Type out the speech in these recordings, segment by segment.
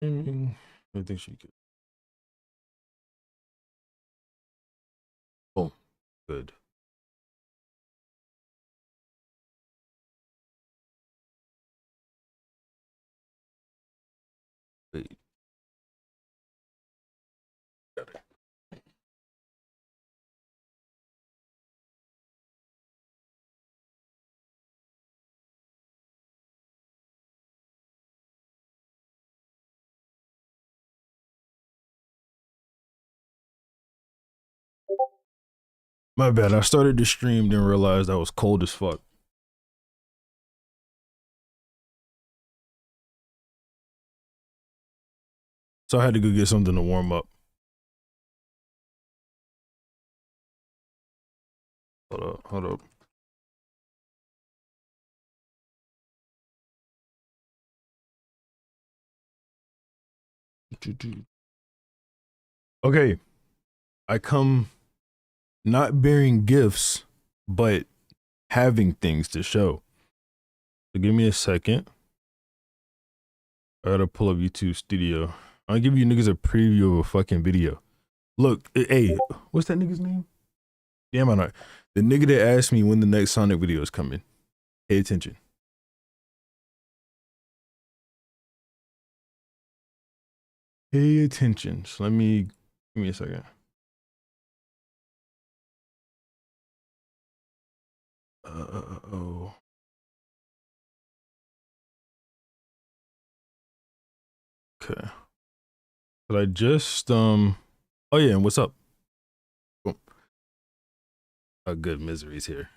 I think she could. Oh, good. Wait. Got it. My bad. I started the stream, then realized I was cold as fuck. So I had to go get something to warm up. Hold up, hold up. Okay, I come not bearing gifts, but having things to show. So give me a second. I gotta pull up YouTube Studio. I'll give you niggas a preview of a fucking video. Look, hey, what's that nigga's name? Damn, I know. The nigga that asked me when the next Sonic video is coming. Pay attention. Pay attention. So give me a second. Oh. Okay. But I just oh yeah, and what's up? Boom. A good misery's here.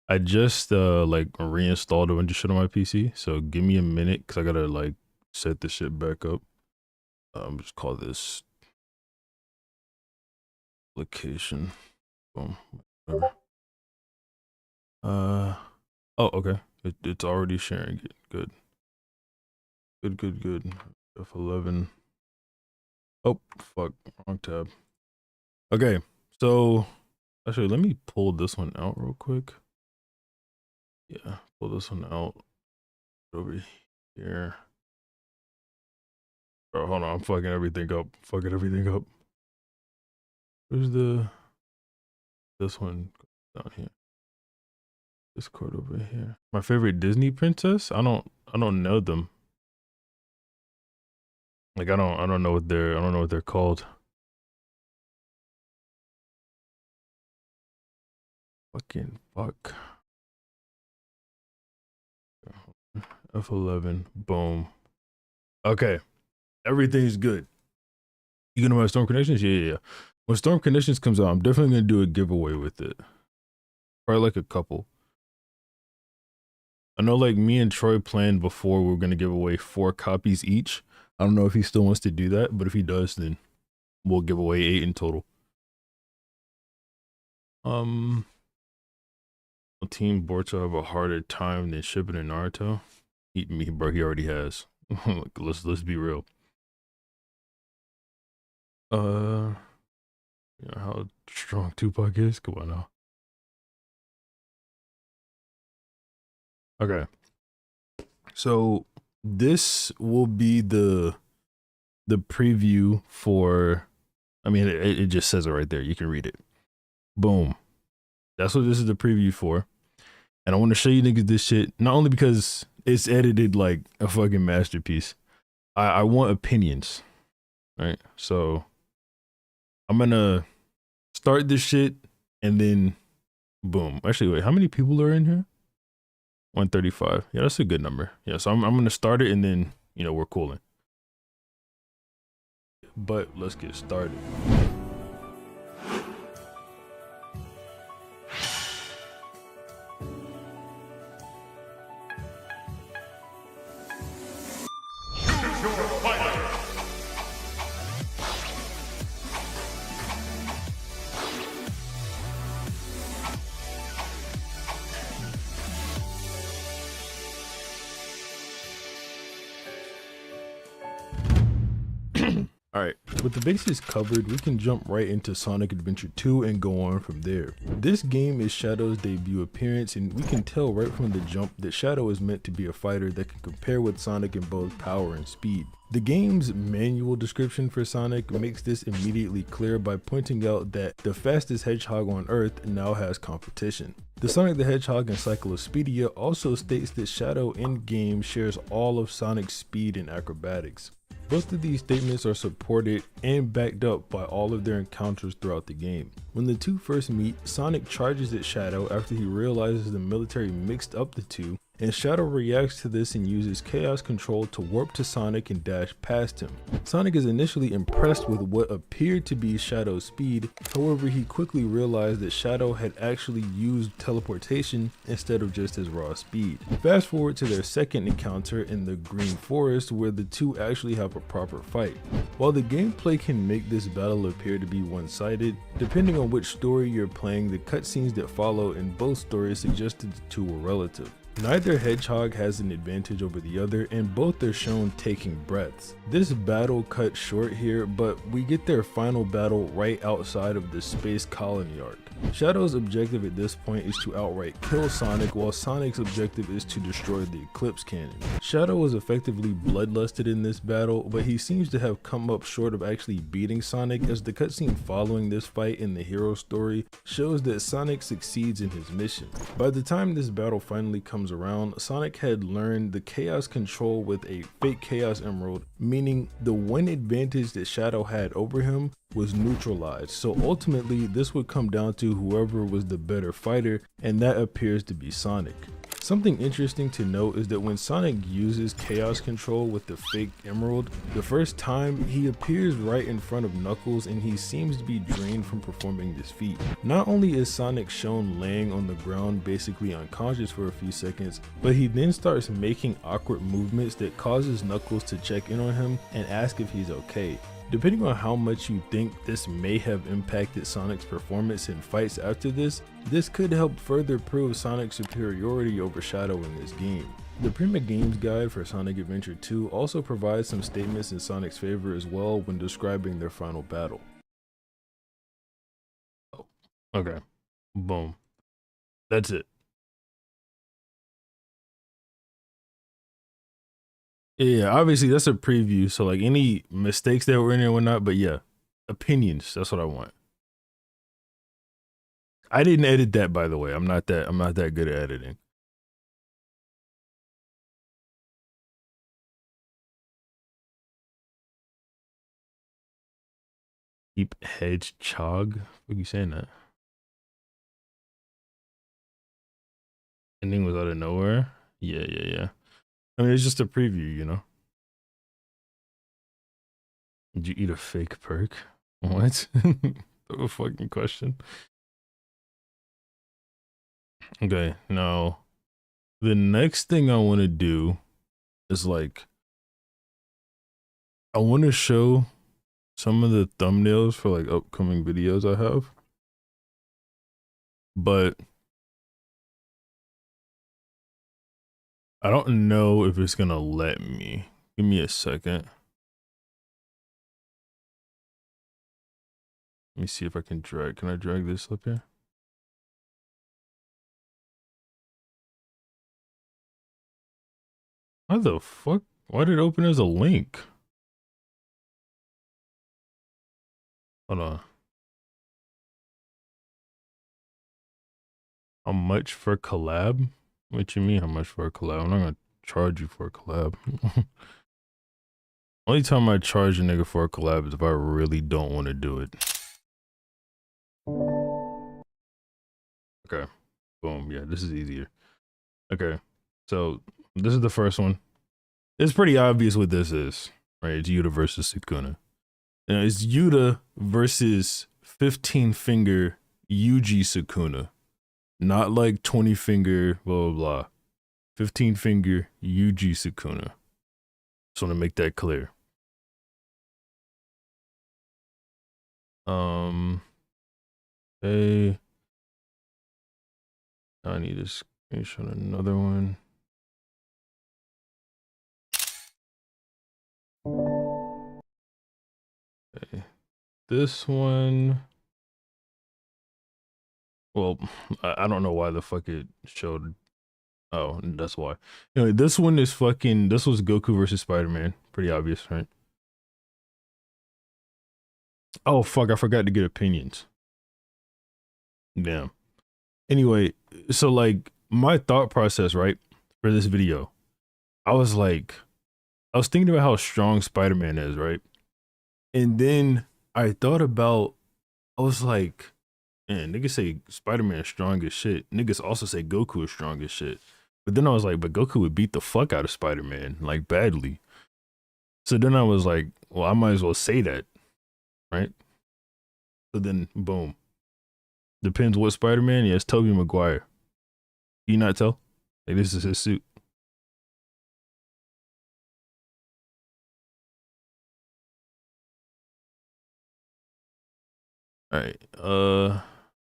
I just like reinstalled a bunch of shit on my PC, so give me a minute because I gotta like set this shit back up. Just call this application. Boom. Whatever. Oh, okay. It's already sharing it. Good. Good. F11. Oh, fuck. Wrong tab. Okay. So, actually, let me pull this one out real quick. Yeah, pull this one out. Over here. Bro, hold on. I'm fucking everything up. Where's this one down here? Discord over here. My favorite Disney princess? I don't know them. Like I don't know what they're called. Fucking fuck. F11. Boom. Okay. Everything's good. You gonna buy Storm Connections? Yeah. When Storm Connections comes out, I'm definitely gonna do a giveaway with it. Probably like a couple. I know like me and Troy planned before we were gonna give away 4 copies each. I don't know if he still wants to do that, but if he does, then we'll give away 8 in total. Team Borto have a harder time than shipping in Naruto. Bro, he already has. let's be real. You know how strong Tupac is? Come on now. Okay. So this will be the preview for, I mean, it just says it right there. You can read it. Boom. That's what this is the preview for. And I want to show you niggas this shit, not only because it's edited like a fucking masterpiece. I want opinions. Right? So I'm gonna start this shit and then boom. Actually, wait, how many people are in here? 135. Yeah, that's a good number. Yeah, so I'm gonna start it and then, you know, we're cooling. But let's get started. Alright, with the bases covered, we can jump right into Sonic Adventure 2 and go on from there. This game is Shadow's debut appearance, and we can tell right from the jump that Shadow is meant to be a fighter that can compare with Sonic in both power and speed. The game's manual description for Sonic makes this immediately clear by pointing out that the fastest hedgehog on Earth now has competition. The Sonic the Hedgehog Encyclopedia also states that Shadow in-game shares all of Sonic's speed and acrobatics. Both of these statements are supported and backed up by all of their encounters throughout the game. When the two first meet, Sonic charges at Shadow after he realizes the military mixed up the two, and Shadow reacts to this and uses Chaos Control to warp to Sonic and dash past him. Sonic is initially impressed with what appeared to be Shadow's speed, however he quickly realized that Shadow had actually used teleportation instead of just his raw speed. Fast forward to their second encounter in the Green Forest where the two actually have a proper fight. While the gameplay can make this battle appear to be one-sided, depending on which story you're playing, the cutscenes that follow in both stories suggested the two were relative. Neither hedgehog has an advantage over the other, and both are shown taking breaths. This battle cut short here, but we get their final battle right outside of the space colony arc. Shadow's objective at this point is to outright kill Sonic, while Sonic's objective is to destroy the Eclipse Cannon. Shadow was effectively bloodlusted in this battle, but he seems to have come up short of actually beating Sonic, as the cutscene following this fight in the hero story shows that Sonic succeeds in his mission. By the time this battle finally comes around, Sonic had learned the Chaos Control with a fake Chaos Emerald, meaning the one advantage that Shadow had over him was neutralized. So ultimately this would come down to whoever was the better fighter, and that appears to be Sonic. Something interesting to note is that when Sonic uses Chaos Control with the fake Emerald, the first time he appears right in front of Knuckles and he seems to be drained from performing this feat. Not only is Sonic shown laying on the ground basically unconscious for a few seconds, but he then starts making awkward movements that causes Knuckles to check in on him and ask if he's okay. Depending on how much you think this may have impacted Sonic's performance in fights after this could help further prove Sonic's superiority over Shadow in this game. The Prima Games Guide for Sonic Adventure 2 also provides some statements in Sonic's favor as well when describing their final battle. Oh, okay. Boom. That's it. Yeah, obviously that's a preview, so like any mistakes that were in there or whatnot, but yeah, opinions, that's what I want. I didn't edit that, by the way. I'm not that good at editing. Keep hedgehog. What are you saying that? Ending was out of nowhere. Yeah, yeah, yeah. I mean, it's just a preview, you know. Did you eat a fake perk? What? A fucking question. Okay, now the next thing I want to do is like I want to show some of the thumbnails for like upcoming videos I have, but I don't know if it's gonna let me. Give me a second. Let me see if I can drag. Can I drag this up here? How the fuck? Why did it open as a link? Hold on. How much for collab? What you mean how much for a collab? I'm not gonna charge you for a collab. Only time I charge a nigga for a collab is if I really don't want to do it. Okay. Boom. Yeah, this is easier. Okay. So this is the first one. It's pretty obvious what this is, right? It's Yuta versus Sukuna. Now it's Yuta versus 15 finger Yuji Sukuna. Not like 20 finger, blah, blah, blah. 15 finger Yuji Sukuna. Just want to make that clear. Okay. I need to screenshot another one. this one, well, I don't know why the fuck it showed. Oh, that's why. Anyway, this one is fucking. This was Goku versus Spider-Man. Pretty obvious, right? Oh fuck, I forgot to get opinions. Damn. Anyway, so like my thought process, right, for this video, I was like, I was thinking about how strong Spider-Man is, right? And then I thought about, I was like, man, niggas say Spider-Man is strong as shit. Niggas also say Goku is strong as shit. But then I was like, but Goku would beat the fuck out of Spider-Man, like badly. So then I was like, well, I might as well say that, right? So then, boom. Depends what Spider-Man. Yes, Tobey Maguire. You not tell? Like this is his suit. All right.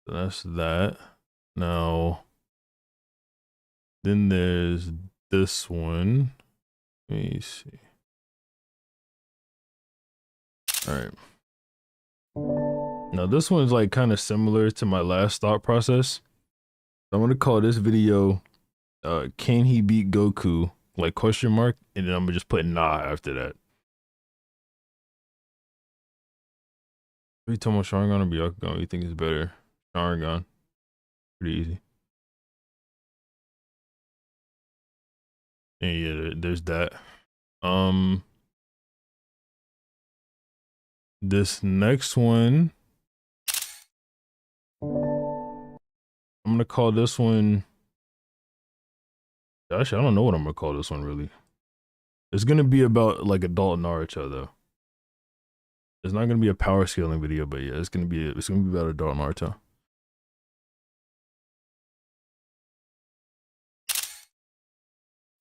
That's that. Now, then there's this one. Let me see. All right. Now this one's like kind of similar to my last thought process. I'm gonna call this video "Can he beat Goku?" like question mark, and then I'm gonna just put nah after that. Are you talking about Sharingan or Byakugan? You think it's better? Sharingan. Pretty easy. And yeah, there's that. Um, this next one, I'm gonna call this one. Actually, I don't know what I'm gonna call this one really. It's gonna be about like adult Naruto though. It's not gonna be a power scaling video, but yeah, it's gonna be about adult Naruto.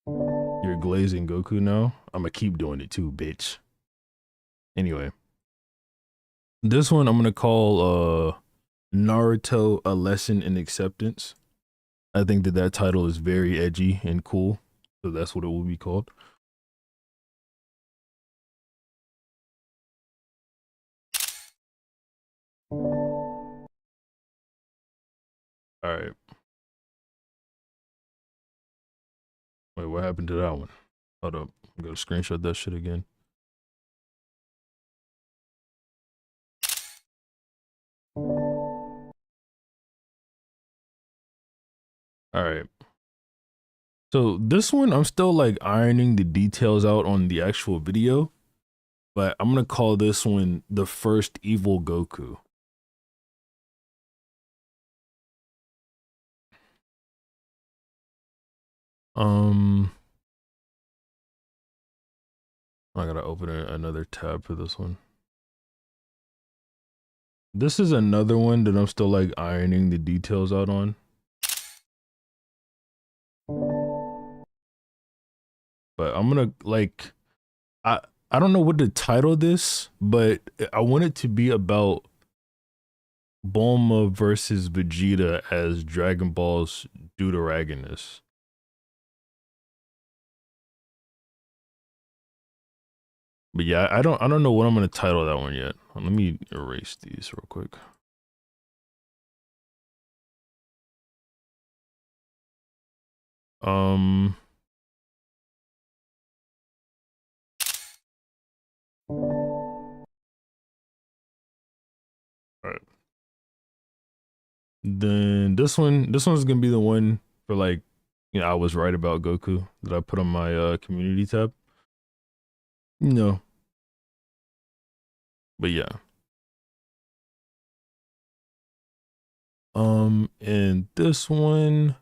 You're glazing Goku now. I'm gonna keep doing it too, bitch. Anyway, this one I'm gonna call Naruto: A Lesson in Acceptance. I think that title is very edgy and cool, so that's what it will be called. All right. Wait, what happened to that one? Hold up. I'm gonna screenshot that shit again. All right. So this one, I'm still like ironing the details out on the actual video, but I'm gonna call this one the first evil Goku. Um, I gotta open another tab for this one. This is another one that I'm still like ironing the details out on. But I'm gonna like I I don't know what to title this, but I want it to be about Bulma versus Vegeta as Dragon Ball's deuteragonist. But yeah, I don't know what I'm gonna title that one yet. Let me erase these real quick. Um all right. Then this one's gonna be the one for like, I was right about Goku that I put on my community tab. No, but yeah. And this one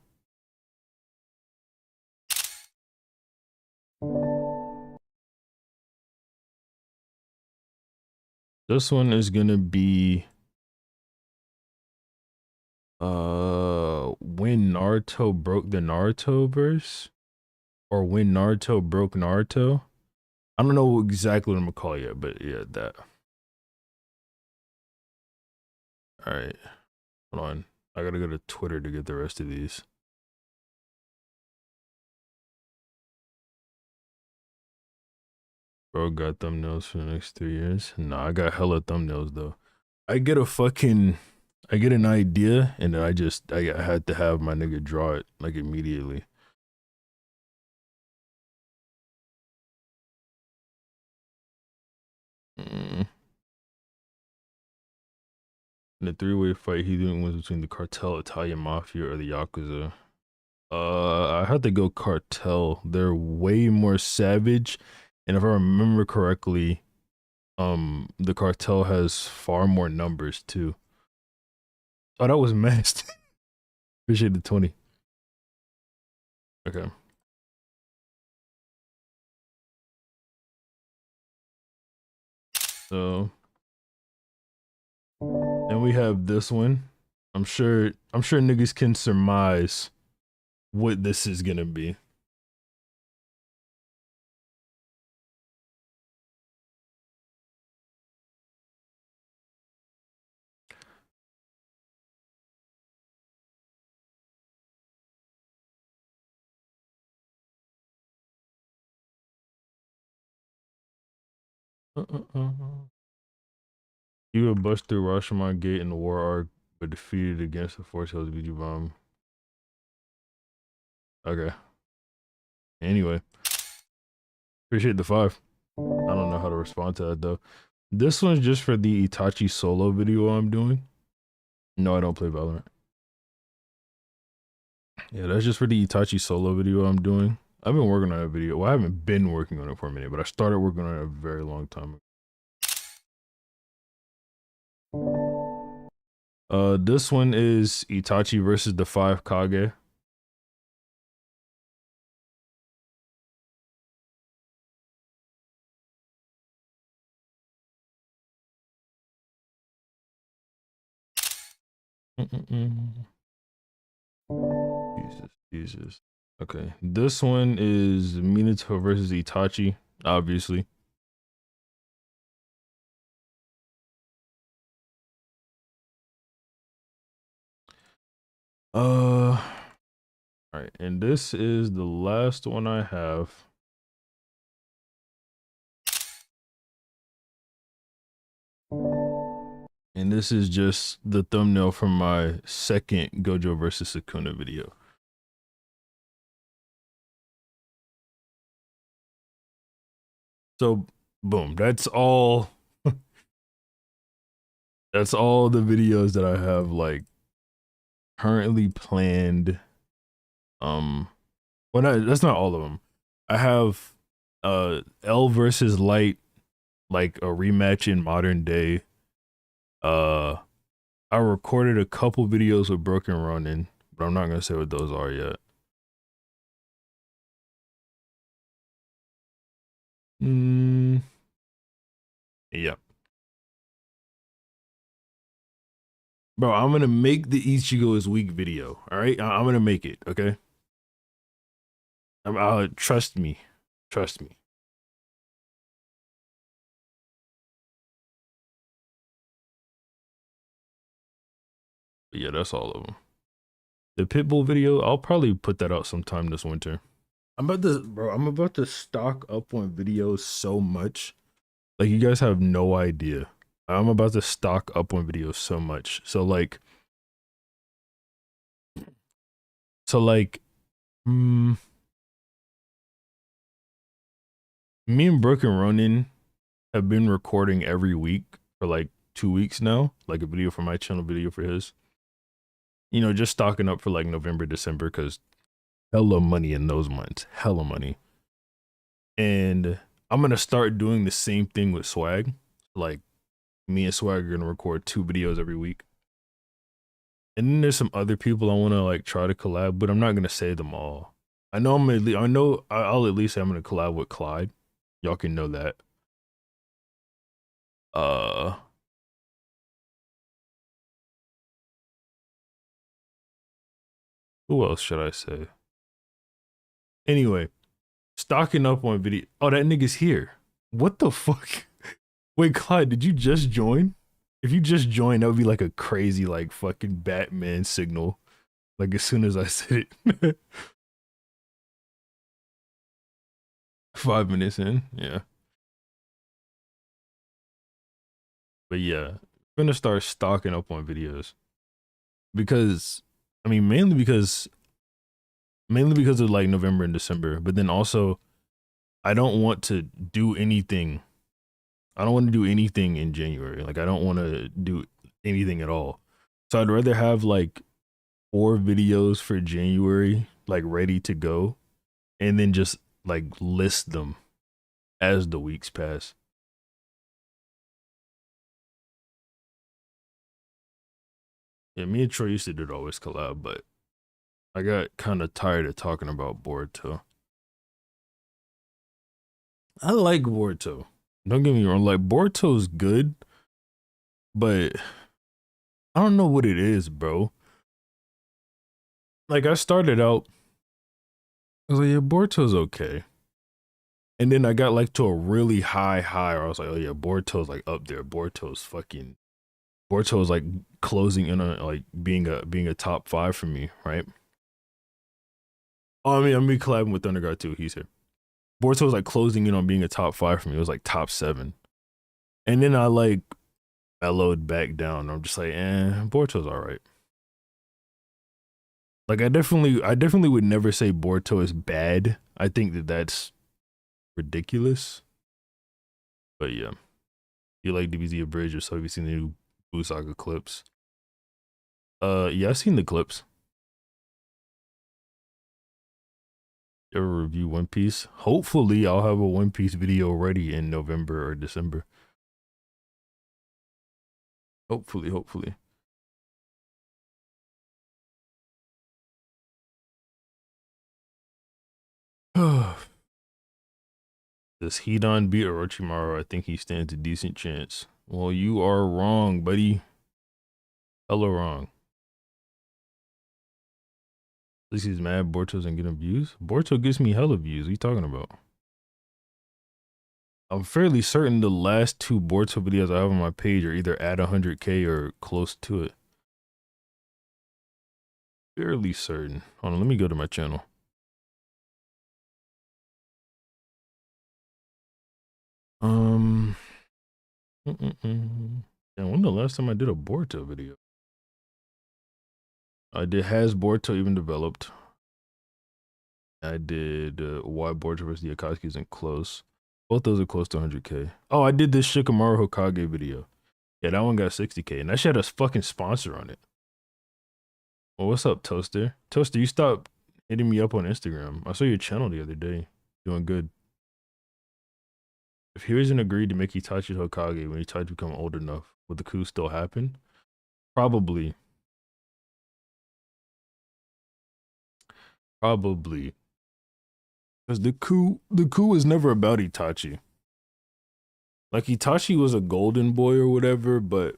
is gonna be when Naruto broke the Naruto verse, or when Naruto broke Naruto. I don't know exactly what I'm gonna call it yet, but yeah, that. All right, hold on. I gotta go to Twitter to get the rest of these. Bro got thumbnails for the next 3 years. Nah, I got hella thumbnails though. I get a fucking I get an idea and then I had to have my nigga draw it like immediately. Mm. In the three-way fight, he didn't win between the cartel, Italian mafia, or the Yakuza. I had to go cartel. They're way more savage, and if I remember correctly, the cartel has far more numbers too. Oh, that was messed. Appreciate the 20. Okay. So then we have this one. I'm sure niggas can surmise what this is gonna be. You would bust through Rashomon Gate in the war arc, but defeated against the Force Hills VG bomb. Okay. Anyway, appreciate the 5. I don't know how to respond to that though. This one's just for the Itachi solo video I'm doing. No, I don't play Valorant. Yeah, that's just for the Itachi solo video I'm doing. I've been working on that video. Well, I haven't been working on it for a minute, but I started working on it a very long time ago. This one is Itachi versus the 5 Kage. Jesus, Jesus. Okay, this one is Minato versus Itachi, obviously. All right, and this is the last one I have. And this is just the thumbnail from my second Gojo versus Sukuna video. So, boom, that's all. That's all the videos that I have like currently planned. Well, that's not all of them. I have L versus Light, like a rematch in modern day. Uh, I recorded a couple videos with Broken Ronin, but I'm not gonna say what those are yet. Mm, yeah, bro, I'm gonna make the Ichigo is weak video. All right, I'm gonna make it. Okay, trust me, trust me. But yeah, that's all of them. The Pitbull video, I'll probably put that out sometime this winter. I'm about to stock up on videos so much. Like you guys have no idea. I'm about to stock up on videos so much. So like, mm, me and Brooke and Ronin have been recording every week for like 2 weeks now. Like a video for my channel, video for his. You know, just stocking up for like November, December, because hella money in those months. Hella money. And I'm gonna start doing the same thing with Swag. Like me and Swag are gonna record 2 videos every week. And then there's some other people I want to like try to collab, but I'm not gonna say them all. I know I'll at least say I'm gonna collab with Clyde. Y'all can know that. Uh, who else should I say? Anyway, stocking up on video. Oh, that nigga's here. What the fuck? Wait, Clyde, did you just join? If you just joined, that would be like a crazy like fucking Batman signal. Like as soon as I said it. 5 minutes in, yeah. But yeah, I'm gonna start stocking up on videos because, I mean, mainly because of like November and December, but then also I don't want to do anything. I don't want to do anything in January. Like I don't want to do anything at all. So I'd rather have like 4 videos for January like ready to go and then just like list them as the weeks pass. Yeah, me and Troy used to do it always collab, but I got kind of tired of talking about Boruto. I like Boruto. Don't get me wrong, like Boruto's good, but I don't know what it is, bro. Like I started out, I was like, yeah, Boruto's okay. And then I got like to a really high where I was like, oh yeah, Boruto's like up there. Boruto's like closing in on like being a top 5 for me, right? Oh, I mean, I'm be collabing with Thundergod too. He's here. Boruto's like closing in on being a top 5 for me. It was like top 7. And then I like mellowed back down. I'm just like, Boruto's all right. Like I definitely would never say Boruto is bad. I think that that's ridiculous. But yeah, you like DBZ Abridged, or so have you seen the new Blue Saga clips? Yeah, I've seen the clips. You ever review One Piece? Hopefully, I'll have a One Piece video ready in November or December. Hopefully. Does Hidan beat Orochimaru? I think he stands a decent chance. Well, you are wrong, buddy. Hella wrong. At least he's mad Boruto doesn't get him views. Boruto gives me hella views. What are you talking about? I'm fairly certain the last 2 Boruto videos I have on my page are either at 100K or close to it. Fairly certain. Hold on, let me go to my channel. Um, yeah, when the last time I did a Boruto video? I did Has Boruto Even Developed? I did Why Boruto vs. the Akatsuki isn't close. Both those are close to 100K. Oh, I did this Shikamaru Hokage video. Yeah, that one got 60K, and that shit had a fucking sponsor on it. Well, what's up, Toaster? Toaster, you stopped hitting me up on Instagram. I saw your channel the other day. Doing good. If Hiruzen agreed to make Itachi Hokage when Itachi become old enough, would the coup still happen? Probably. Probably. Because the coup was never about Itachi. Like Itachi was a golden boy or whatever, but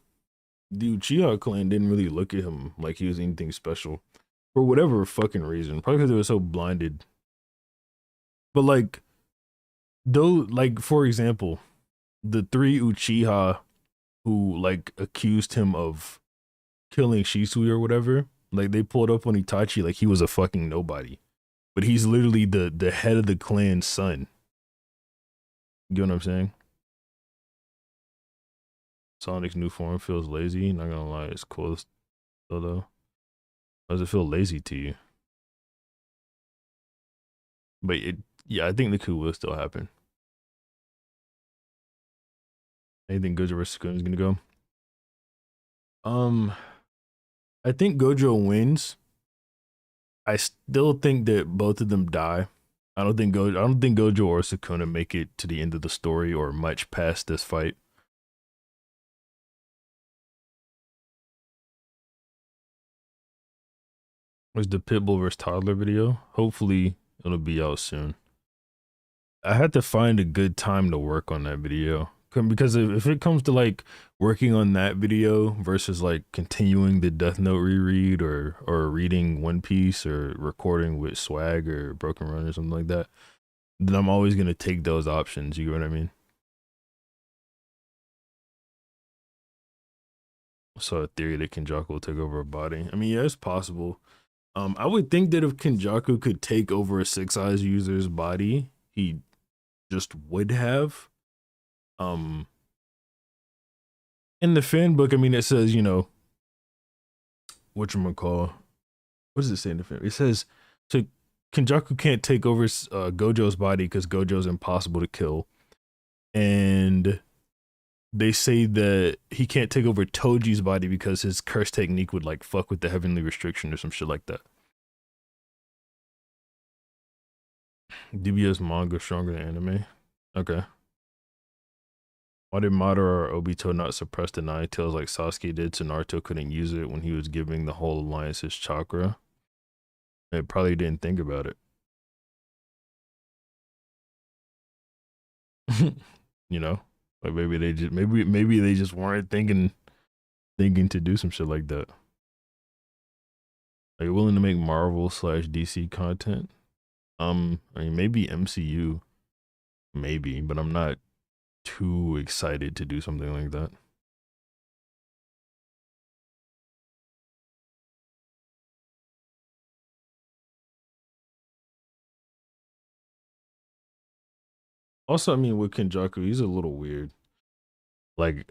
the Uchiha clan didn't really look at him like he was anything special. For whatever fucking reason. Probably because they were so blinded. But like, though, like, for example, the 3 Uchiha who like accused him of killing Shisui or whatever, like they pulled up on Itachi like he was a fucking nobody. But he's literally the head of the clan's son. You know what I'm saying? Sonic's new form feels lazy. Not gonna lie, it's cool though. How does it feel lazy to you? But yeah, I think the coup will still happen. Anything Gojo versus Sukuna is gonna go? Um, I think Gojo wins. I still think that both of them die. I don't think Gojo or Sukuna make it to the end of the story or much past this fight. Was the Pitbull versus Toddler video? Hopefully it'll be out soon. I had to find a good time to work on that video. Because if it comes to like working on that video versus like continuing the Death Note reread or reading One Piece or recording with Swag or Broken Run or something like that, then I'm always gonna take those options. You know what I mean? So a theory that Kenjaku will take over a body. I mean, yeah, it's possible. I would think that if Kenjaku could take over a Six Eyes user's body, he just would have. Um, In the fan book, I mean, it says, you know, whatchamacall, what does it say in the fan? It says, so Kenjaku can't take over Gojo's body because Gojo's impossible to kill. And they say that he can't take over Toji's body because his curse technique would like fuck with the heavenly restriction or some shit like that. DBS manga stronger than anime. Okay. Why did Madara or Obito not suppress the Nine Tails like Sasuke did so Naruto couldn't use it when he was giving the whole alliance his chakra? They probably didn't think about it. You know? Like maybe they just weren't thinking to do some shit like that. Are you willing to make Marvel slash DC content? I mean maybe MCU, maybe, but I'm not too excited to do something like that. Also, I mean with Kenjaku, he's a little weird. Like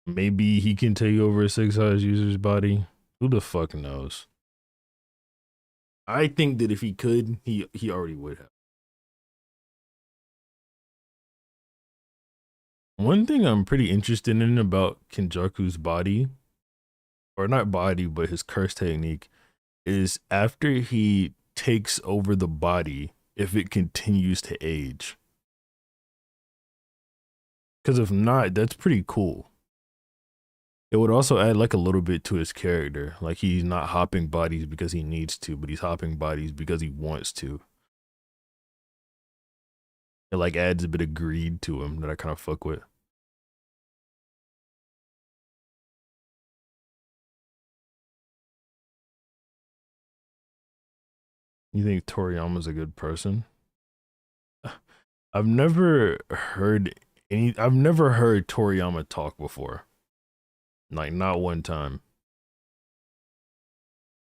maybe he can take over a Six Eyes user's body. Who the fuck knows? I think that if he could, he already would have. One thing I'm pretty interested in about Kenjaku's body, or not body, but his curse technique, is after he takes over the body, if it continues to age. Because if not, that's pretty cool. It would also add like a little bit to his character. Like he's not hopping bodies because he needs to, but he's hopping bodies because he wants to. It like adds a bit of greed to him that I kind of fuck with. You think Toriyama's a good person? I've never heard I've never heard Toriyama talk before. Like not one time.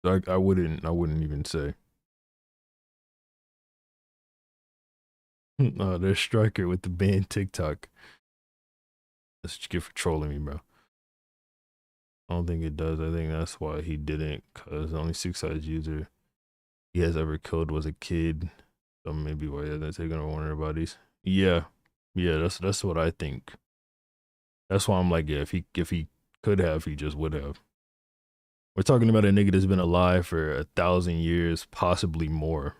Like I wouldn't even say. There's Striker with the band TikTok. That's what you get for trolling me, bro. I don't think it does. I think that's why he didn't, cause the only Six Eyes user he has ever killed was a kid. So maybe why he hasn't taken over one of their bodies. Yeah. Yeah, that's what I think. That's why I'm like, yeah, if he could have, he just would have. We're talking about a nigga that's been alive for 1,000 years, possibly more.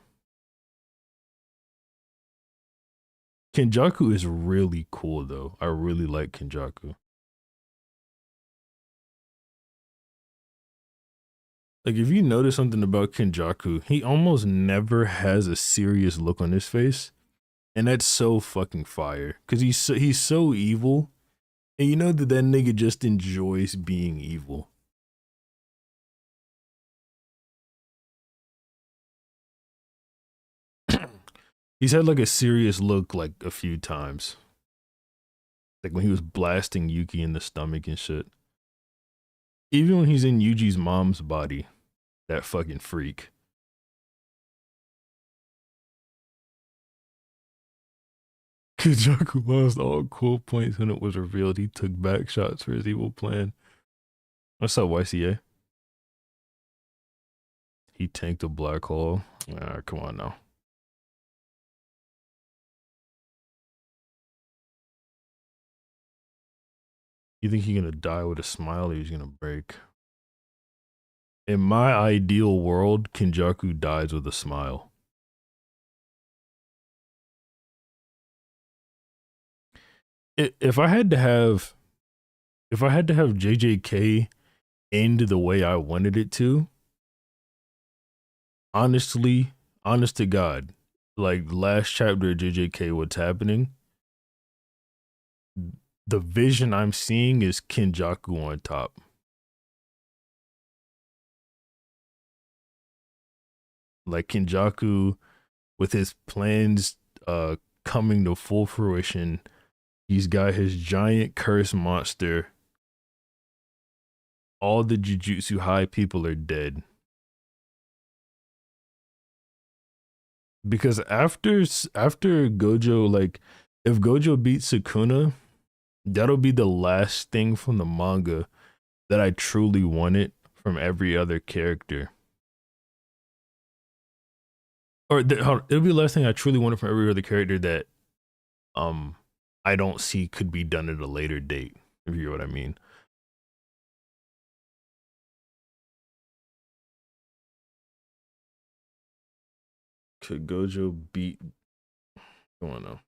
Kenjaku is really cool though. I really like Kenjaku. Like if you notice something about Kenjaku, he almost never has a serious look on his face, and that's so fucking fire. Cause he's so evil, and you know that that nigga just enjoys being evil. He's had like a serious look like a few times, like when he was blasting Yuki in the stomach and shit. Even when he's in Yuji's mom's body, that fucking freak. Kajaku lost all cool points when it was revealed he took back shots for his evil plan. What's up, YCA? He tanked a black hole. Ah, come on now. You think he's gonna die with a smile or he's gonna break? In my ideal world, Kinjaku dies with a smile. If I had to have JJK end the way I wanted it to, honestly, honest to God, like last chapter of JJK, what's happening? The vision I'm seeing is Kinjaku on top. Like Kinjaku with his plans coming to full fruition. He's got his giant curse monster. All the Jujutsu High people are dead. Because after Gojo, like if Gojo beats Sukuna, That'll be the last thing from the manga that I truly wanted from every other character. It'll be the last thing I truly wanted from every other character that um I don't see could be done at a later date, if you hear what I mean. Could Gojo beat I don't know.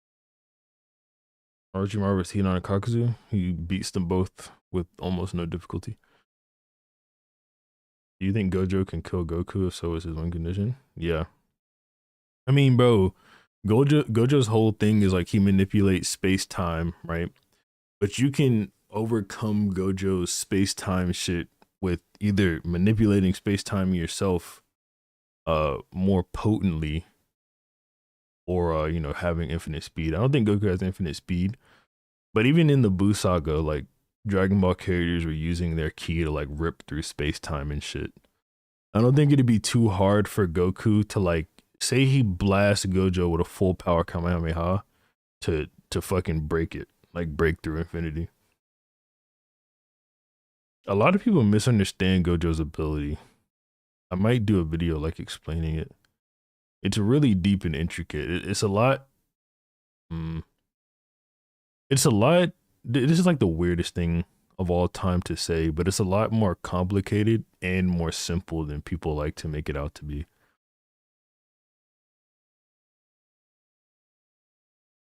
Orochimaru versus Hinata and Kakuzu? He beats them both with almost no difficulty. Do you think Gojo can kill Goku if so is his one condition? Yeah. I mean, bro, Gojo's whole thing is like he manipulates space time, right? But you can overcome Gojo's space time shit with either manipulating space time yourself more potently or having infinite speed. I don't think Goku has infinite speed, but even in the Buu saga, like Dragon Ball characters were using their ki to like rip through space time and shit. I don't think it'd be too hard for Goku to like say he blasts Gojo with a full power Kamehameha to fucking break it, like break through infinity. A lot of people misunderstand Gojo's ability. I might do a video like explaining it. It's really deep and intricate. It's a lot. Mm, it's a lot. This is like the weirdest thing of all time to say, but it's a lot more complicated and more simple than people like to make it out to be.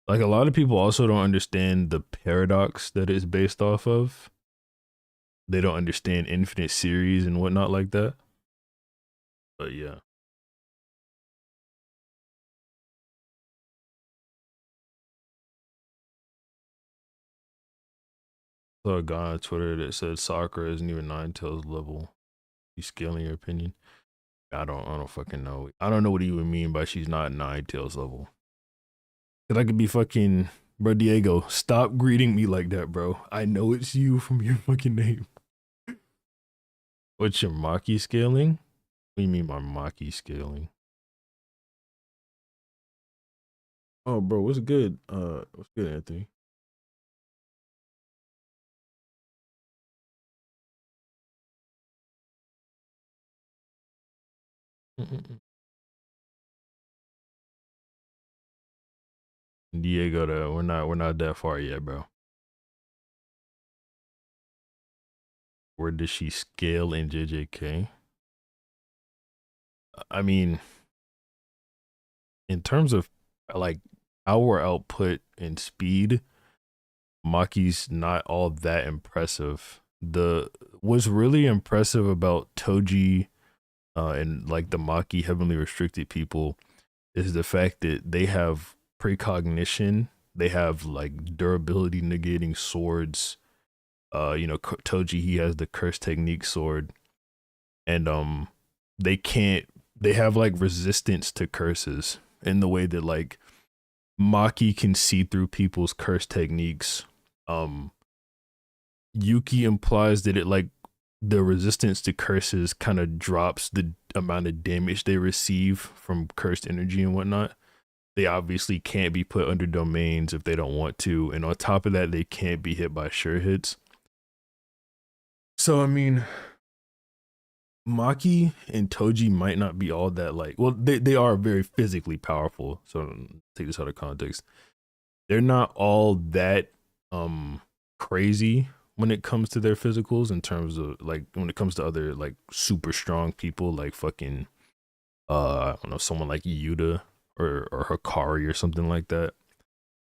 Like a lot of people also don't understand the paradox that it's based off of. They don't understand infinite series and whatnot like that. But yeah. Saw a guy on Twitter that said Sakura isn't even Nine Tails level. You scaling your opinion? I don't fucking know. I don't know what you would mean by she's not Nine Tails level. Cause I could be fucking bro Diego. Stop greeting me like that, bro. I know it's you from your fucking name. What's your Maki scaling? What do you mean by Maki scaling? Oh, bro, what's good? What's good, Anthony? Diego, we're not that far yet, bro. Where does she scale in JJK? I mean, in terms of like power output and speed, Maki's not all that impressive. The What's really impressive about Toji and like the Maki heavily restricted people is the fact that they have precognition, they have like durability negating swords. Toji, he has the curse technique sword, and they can't. They have like resistance to curses in the way that like Maki can see through people's curse techniques. Um, Yuki implies that it like the resistance to curses kind of drops the amount of damage they receive from cursed energy and whatnot. They obviously can't be put under domains if they don't want to, and on top of that, they can't be hit by sure hits. So I mean, Maki and Toji might not be all that like. Well, they are very physically powerful. So take this out of context. They're not all that crazy when it comes to their physicals in terms of like when it comes to other like super strong people like fucking I don't know, someone like Yuta or Hikari or something like that.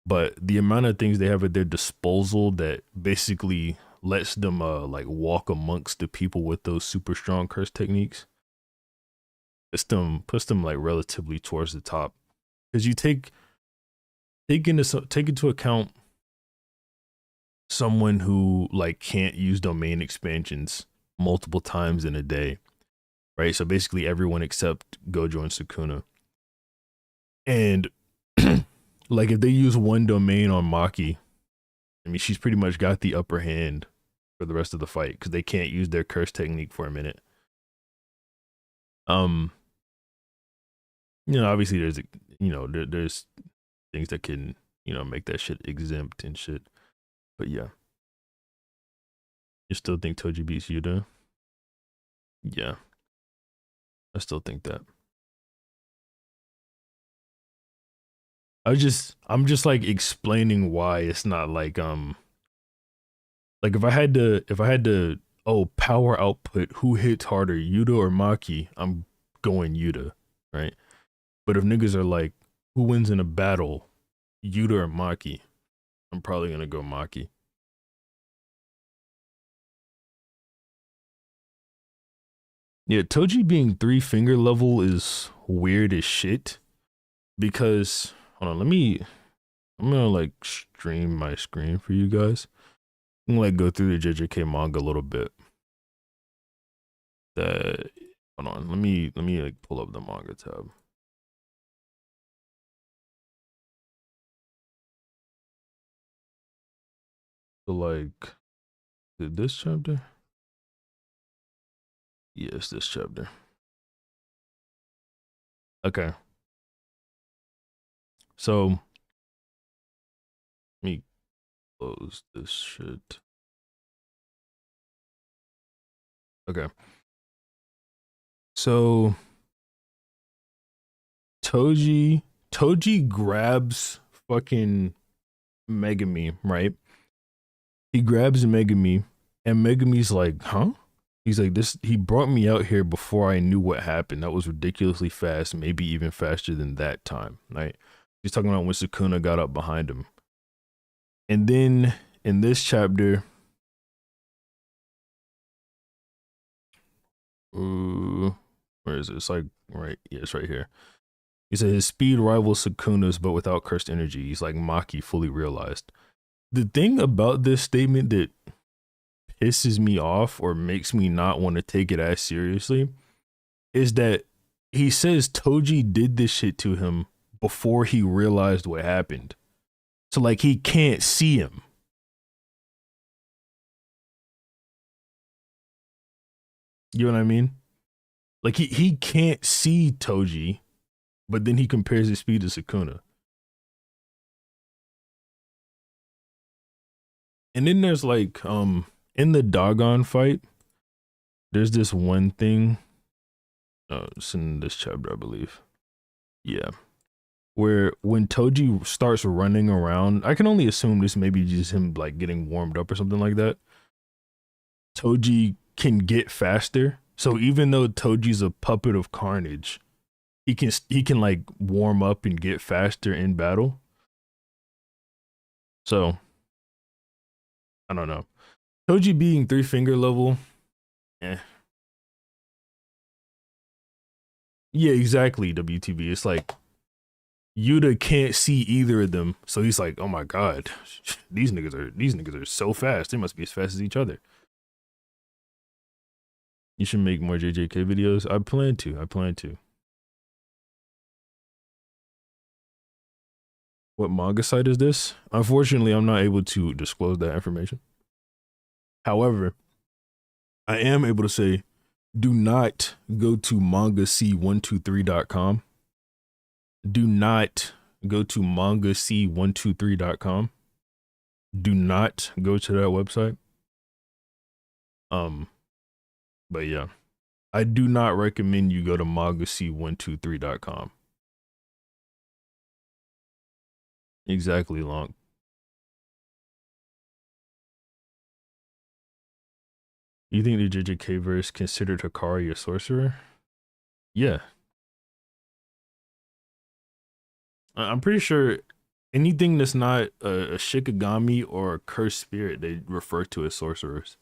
But the amount of things they have at their disposal that basically lets them like walk amongst the people with those super strong curse techniques puts them like relatively towards the top. Because you take into account someone who like can't use domain expansions multiple times in a day, right? So basically everyone except Gojo and Sukuna. And like if they use one domain on Maki, I mean she's pretty much got the upper hand for the rest of the fight because they can't use their curse technique for a minute. Um, obviously there's things that can make that shit exempt and shit. But yeah, you still think Toji beats Yuta? Yeah, I still think that. I'm just like explaining why it's not like if I had to oh power output who hits harder Yuta or Maki, I'm going Yuta, right? But if niggas are like who wins in a battle, Yuta or Maki, I'm probably gonna go Maki. Yeah, Toji being three finger level is weird as shit because hold on, I'm gonna like stream my screen for you guys. I'm gonna like go through the JJK manga a little bit. That hold on, let me like pull up the manga tab. So like this chapter? Yes, this chapter. Okay. So let me close this shit. Okay. So Toji grabs fucking Megami, right? He grabs Megami, and Megami's like, huh? He's like, this he brought me out here before I knew what happened. That was ridiculously fast, maybe even faster than that time, right? He's talking about when Sukuna got up behind him. And then in this chapter, where is it? It's like right, yeah, it's right here. He said his speed rivals Sukuna's, but without cursed energy. He's like Maki fully realized. The thing about this statement that pisses me off or makes me not want to take it as seriously is that he says Toji did this shit to him before he realized what happened. So like he can't see him. You know what I mean? Like he can't see Toji, but then he compares his speed to Sukuna. And then there's like in the Dogon fight, there's this one thing. It's in this chapter, I believe. Yeah. Where when Toji starts running around, I can only assume this may be just him like getting warmed up or something like that. Toji can get faster. So even though Toji's a puppet of carnage, he can like warm up and get faster in battle. So I don't know. Toji being three finger level, eh. Yeah, exactly. WTB. It's like Yuta can't see either of them, so he's like, "Oh my god, these niggas are so fast. They must be as fast as each other." You should make more JJK videos. I plan to. I plan to. What manga site is this? Unfortunately, I'm not able to disclose that information. However, I am able to say, do not go to mangac123.com. Do not go to mangac123.com. Do not go to that website. Um, but yeah, I do not recommend you go to mangac123.com. Exactly, long. You think the JJK verse considered Hikari a sorcerer? Yeah. I'm pretty sure anything that's not a Shikigami or a cursed spirit, they refer to as sorcerers.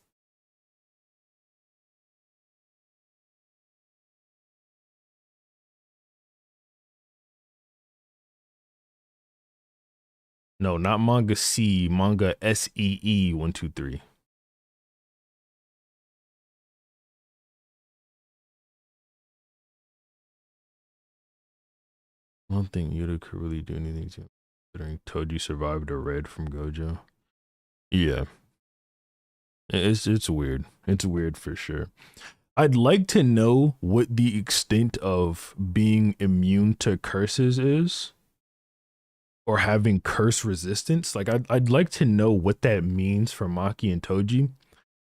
No, not manga C, manga SEE123. I don't think Yuta could really do anything to him, considering Toji survived a red from Gojo. Yeah, it's weird. It's weird for sure. I'd like to know what the extent of being immune to curses is. or having curse resistance. Like I'd like to know what that means for Maki and Toji.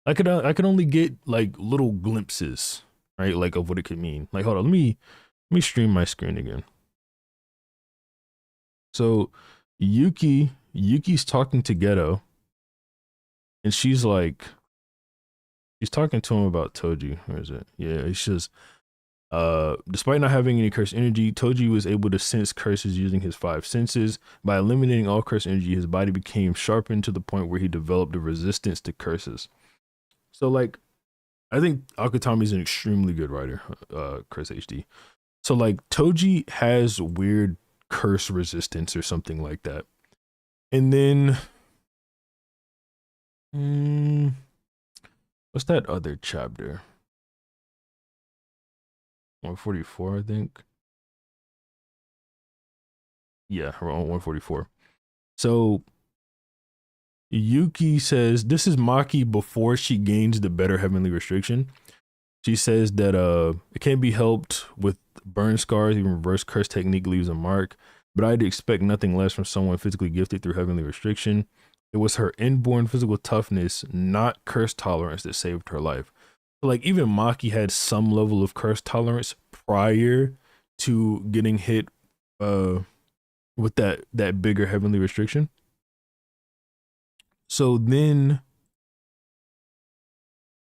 I could only get like little glimpses, right? Like of what it could mean. Like hold on, let me stream my screen again. So Yuki's talking to Geto, and she's talking to him about Toji. Where is it? Yeah, it's just despite not having any curse energy, Toji was able to sense curses using his five senses. By eliminating all curse energy, his body became sharpened to the point where he developed a resistance to curses. So like I think Akutami's an extremely good writer, Chris HD. So like Toji has weird curse resistance or something like that. And then mm, what's that other chapter? 144, I think. Yeah, around 144. So Yuki says this is Maki before she gains the better heavenly restriction. She says that it can't be helped with burn scars, even reverse curse technique leaves a mark. But I'd expect nothing less from someone physically gifted through heavenly restriction. It was her inborn physical toughness, not curse tolerance, that saved her life. Like even Maki had some level of curse tolerance prior to getting hit uh with that bigger heavenly restriction. So then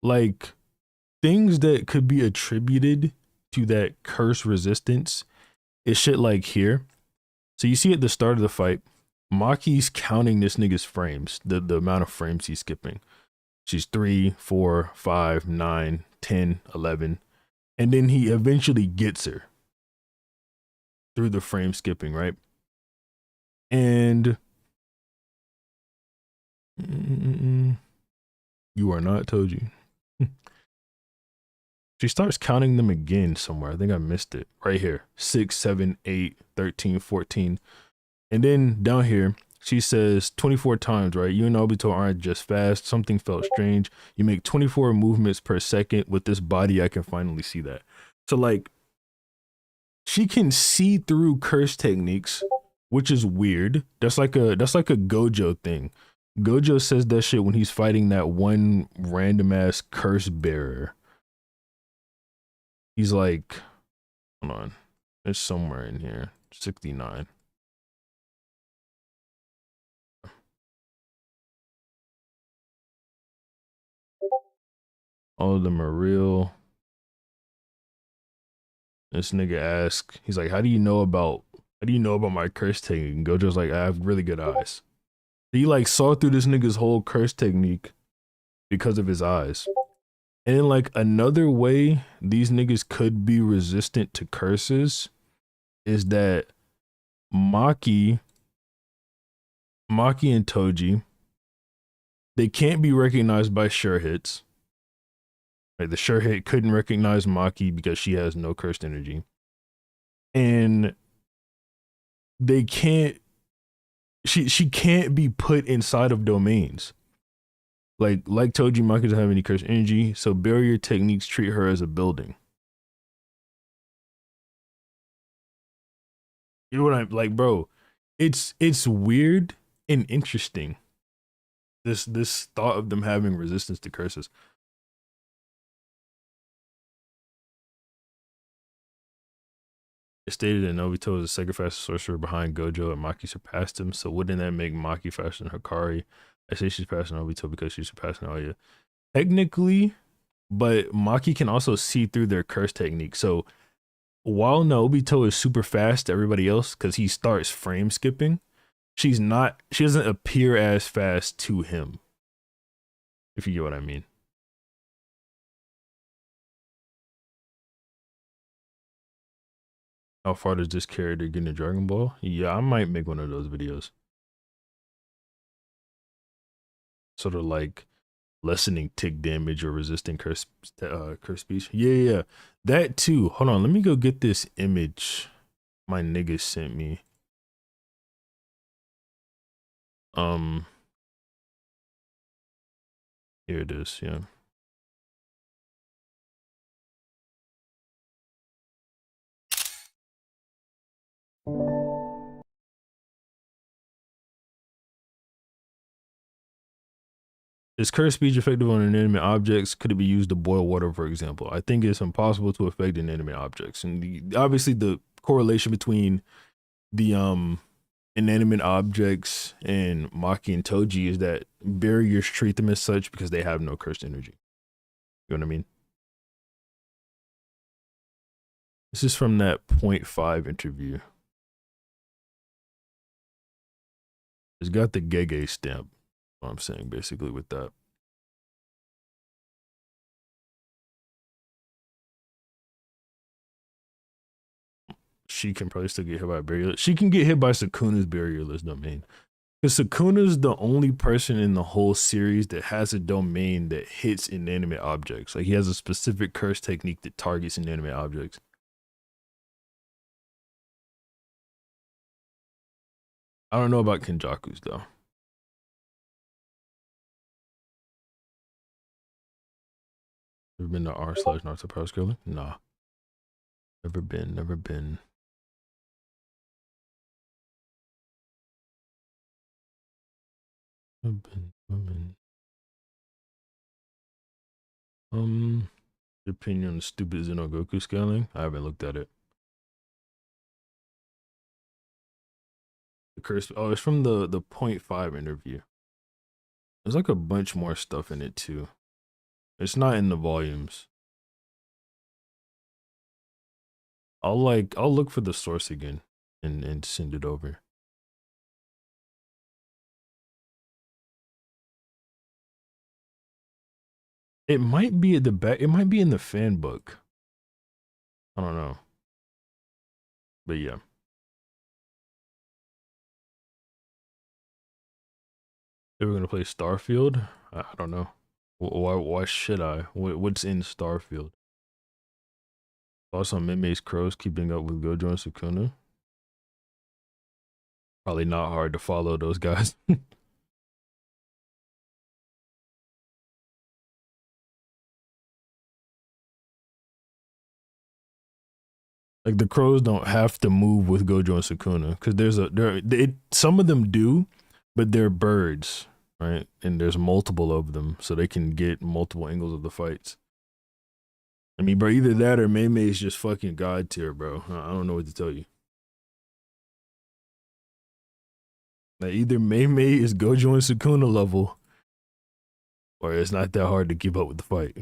like things that could be attributed to that curse resistance is shit like here. So you see at the start of the fight, Maki's counting this nigga's frames, the amount of frames he's skipping. She's 3, 4, 5, 9, 10, 11. And then he eventually gets her through the frame skipping, right? And you are not Toji. She starts counting them again somewhere. I think I missed it. Right here. 6, 7, 8, 13, 14. And then down here, she says 24 times, right? You and Obito aren't just fast. Something felt strange. You make 24 movements per second. With this body, I can finally see that. So like she can see through curse techniques, which is weird. That's like a Gojo thing. Gojo says that shit when he's fighting that one random ass curse bearer. He's like, hold on. It's somewhere in here. 69. All of them are real. This nigga asks, he's like, how do you know about my curse technique? And Gojo's like, I have really good eyes. He like saw through this nigga's whole curse technique because of his eyes. And in like another way, these niggas could be resistant to curses is that Maki, Maki and Toji, they can't be recognized by sure hits. Like the sure hit couldn't recognize Maki because she has no cursed energy. And they can't she can't be put inside of domains. Like Toji, Maki doesn't have any cursed energy, so barrier techniques treat her as a building. You know what I'm like, bro? It's weird and interesting. This thought of them having resistance to curses. It stated that Nobito is the second fastest sorcerer behind Gojo, and Maki surpassed him. So wouldn't that make Maki faster than Hikari? I say she's faster than Nobito because she's surpassing Aoya. Technically, but Maki can also see through their curse technique. So while Nobito is super fast to everybody else because he starts frame skipping, she doesn't appear as fast to him, if you get what I mean. How far does this character get in Dragon Ball? Yeah, I might make one of those videos. Sort of like lessening tick damage or resisting curse speech. Yeah. That too. Hold on, let me go get this image my niggas sent me. Um, Here it is, yeah. Is curse speech effective on inanimate objects? Could it be used to boil water, for example? I think it's impossible to affect inanimate objects. And obviously the correlation between the inanimate objects and Maki and Toji is that barriers treat them as such because they have no cursed energy. You know what I mean? This is from that point 5 interview. It's got the Gege stamp. What I'm saying basically with that. She can probably still get hit by a barrier. She can get hit by Sukuna's barrierless domain. Because Sukuna's the only person in the whole series that has a domain that hits inanimate objects. Like he has a specific curse technique that targets inanimate objects. I don't know about Kenjaku's though. Ever been to r/Naruto Power Scaling? Nah. Never been, never been. Never been, never been. Your opinion on the stupid Xenogoku scaling? I haven't looked at it. The curse. Oh, it's from the point 5 interview. There's like a bunch more stuff in it too. It's not in the volumes. I'll look for the source again and send it over. It might be at the back. It might be in the fan book. I don't know. But yeah. If we're gonna play Starfield, I don't know. Why should I? What's in Starfield? Also, Meme's Crows keeping up with Gojo and Sukuna. Probably not hard to follow those guys. Like the crows don't have to move with Gojo and Sukuna because some of them do, but they're birds, right? And there's multiple of them, so they can get multiple angles of the fights. I mean, bro, either that or Mei is just fucking god tier, bro. I don't know what to tell you. Like either Mei is Gojo and Sukuna level, or it's not that hard to keep up with the fight.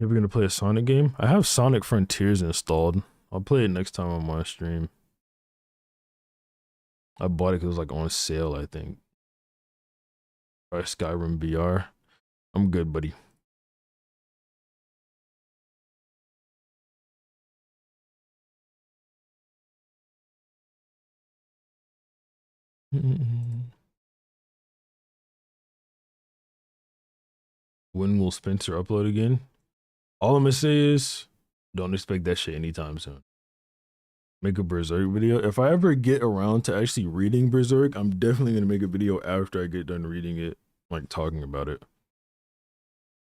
Ever gonna play a Sonic game? I have Sonic Frontiers installed. I'll play it next time I'm on stream. I bought it because it was like on sale, I think. Or Skyrim VR. I'm good, buddy. When will Spencer upload again? All I'm gonna say is don't expect that shit anytime soon. Make a Berserk video. If I ever get around to actually reading Berserk, I'm definitely gonna make a video after I get done reading it, like talking about it.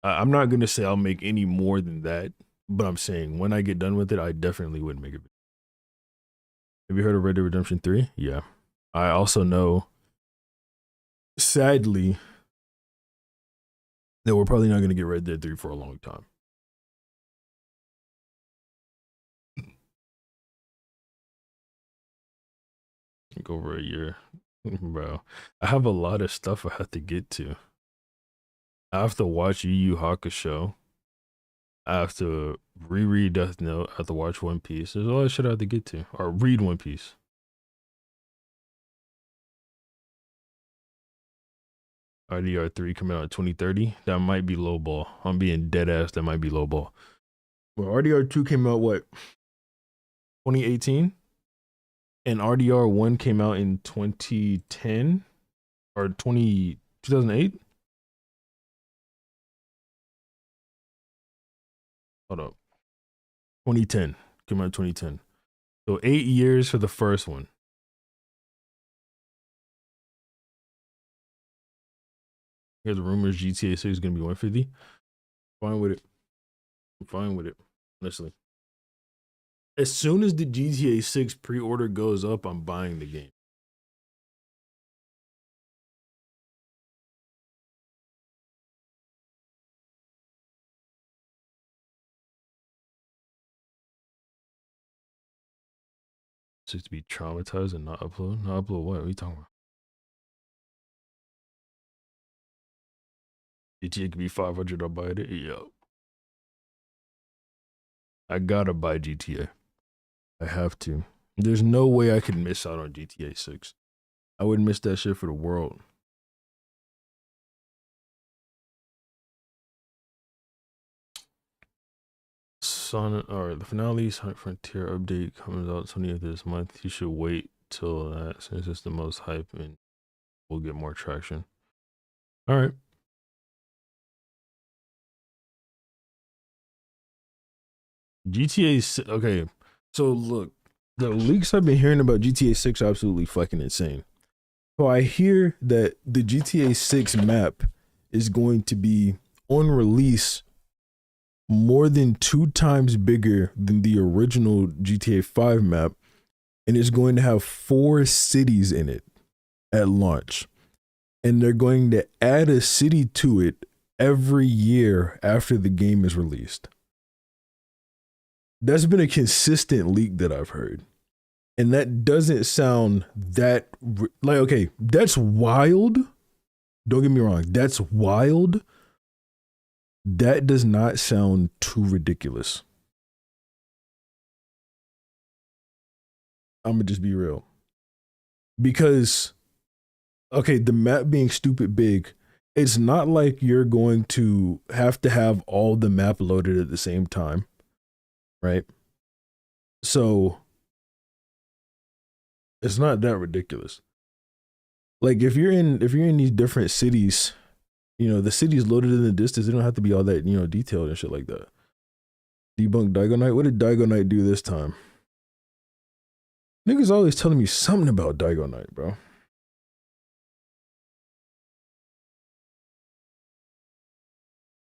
I'm not gonna say I'll make any more than that, but I'm saying when I get done with it, I definitely would make it. Have you heard of Red Dead Redemption 3? Yeah. I also know, sadly, that we're probably not gonna get Red Dead 3 for a long time. Like over a year. Bro, I have a lot of stuff I have to get to. I have to watch Yu Yu Hakusho. I have to reread Death Note. I have to watch One Piece. There's a lot of shit I have to get to. Or read One Piece. RDR3 coming out in 2030. That might be low ball. I'm being dead ass. That might be low ball. Well, RDR2 came out what? 2018? And RDR1 came out in 2010 or 2008? Hold up. 2010. Came out in 2010. So 8 years for the first one. Here's rumors GTA 6 is gonna be 150. Fine with it. I'm fine with it, honestly. As soon as the GTA 6 pre-order goes up, I'm buying the game. Just to be traumatized and not upload? Not upload what? What are you talking about? GTA could be 500, I'll buy it. Yo. I gotta buy GTA. I have to. There's no way I could miss out on GTA 6. I wouldn't miss that shit for the world. Sonic, or the finale Sonic Frontier update comes out 20th this month. You should wait till that since it's the most hype and we'll get more traction. All right. GTA, okay. So look, the leaks I've been hearing about GTA 6 are absolutely fucking insane. So I hear that the GTA 6 map is going to be on release more than 2 times bigger than the original GTA 5 map, and it's going to have 4 cities in it at launch. And they're going to add a city to it every year after the game is released. That's been a consistent leak that I've heard. And that doesn't sound that like, okay, that's wild. Don't get me wrong, that's wild. That does not sound too ridiculous. I'm gonna just be real. Because, okay, the map being stupid big, it's not like you're going to have all the map loaded at the same time, right? So it's not that ridiculous. Like if you're in these different cities, the cities loaded in the distance, they don't have to be all that, detailed and shit like that. Debunk Daigo Knight. What did Daigo Knight do this time? Niggas always telling me something about Daigo Knight, bro.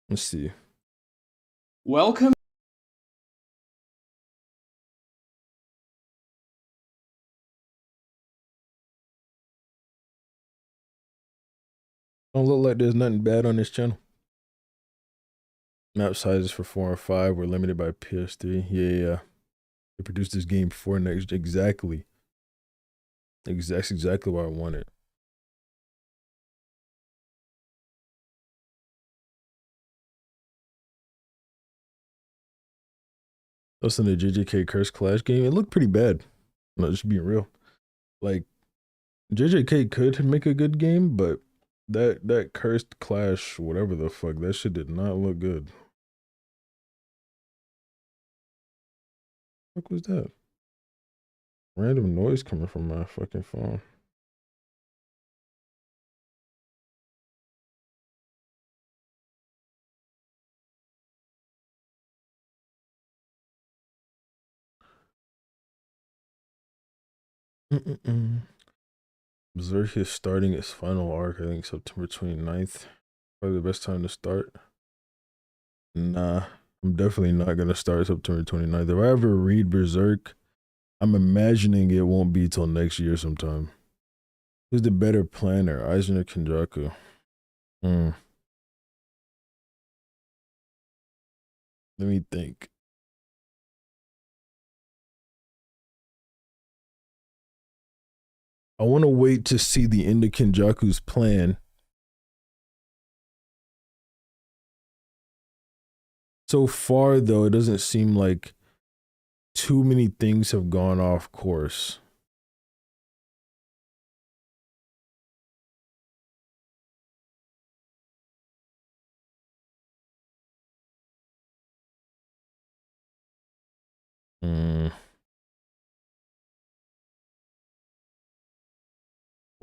Let's see. Welcome. Don't look like there's nothing bad on this channel. Map sizes for 4 and 5 were limited by PS3. Yeah. They produced this game for next. Exactly. That's exactly what I wanted. Listen to JJK Curse Clash game. It looked pretty bad. No, just being real. Like JJK could make a good game, but that Cursed Clash, whatever the fuck, that shit did not look good. What was that? Random noise coming from my fucking phone. Berserk is starting its final arc, I think September 29th. Probably the best time to start. Nah, I'm definitely not gonna start September 29th. If I ever read Berserk, I'm imagining it won't be till next year sometime. Who's the better planner, Eisner or Kenjaku? Let me think. I want to wait to see the end of Kenjaku's plan. So far, though, it doesn't seem like too many things have gone off course.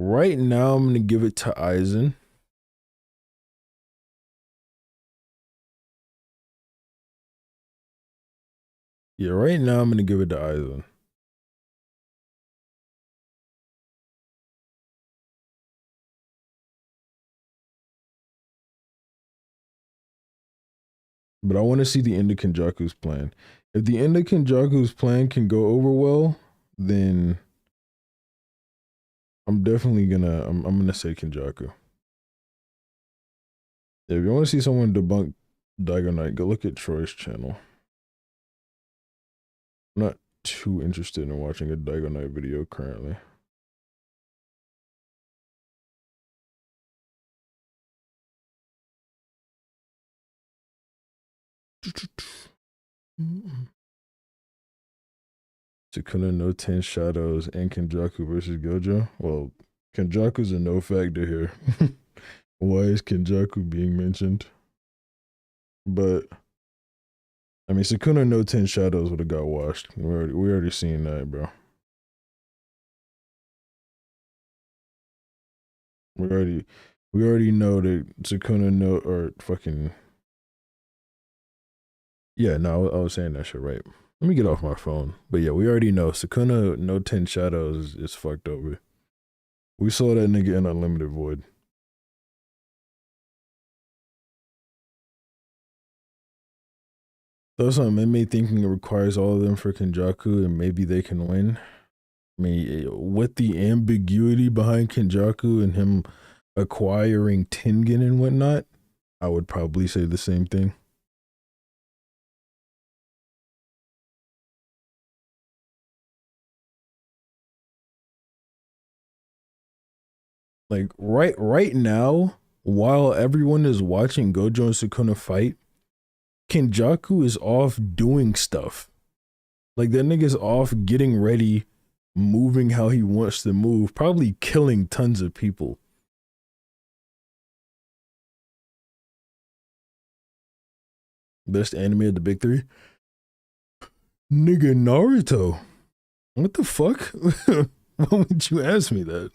Right now, I'm going to give it to Eisen. Yeah, right now, I'm going to give it to Eisen. but I want to see the end of Kenjaku's plan. If the end of Kenjaku's plan can go over well, then I'm definitely gonna I'm gonna say Kenjaku. If you want to see someone debunk Daigo Knight, go look at Troy's channel. I'm not too interested in watching a Daigo Knight video currently. Sukuna no 10 shadows and Kenjaku versus Gojo. Well, Kenjaku's a no factor here. Why is Kenjaku being mentioned? But I mean, Sukuna no 10 shadows would have got washed. We already seen that, bro. We already know that Sukuna no or fucking yeah. No, I was saying that shit right. Let me get off my phone. But yeah, we already know Sukuna no 10 shadows is fucked over. We saw that nigga in Unlimited Void. Though something it made thinking it requires all of them for Kenjaku and maybe they can win. I mean, with the ambiguity behind Kenjaku and him acquiring Tengen and whatnot, I would probably say the same thing. Like right now, while everyone is watching Gojo and Sukuna fight, Kenjaku is off doing stuff. Like that nigga's off getting ready, moving how he wants to move, probably killing tons of people. Best anime of the big three? Nigga Naruto. What the fuck? Why would you ask me that?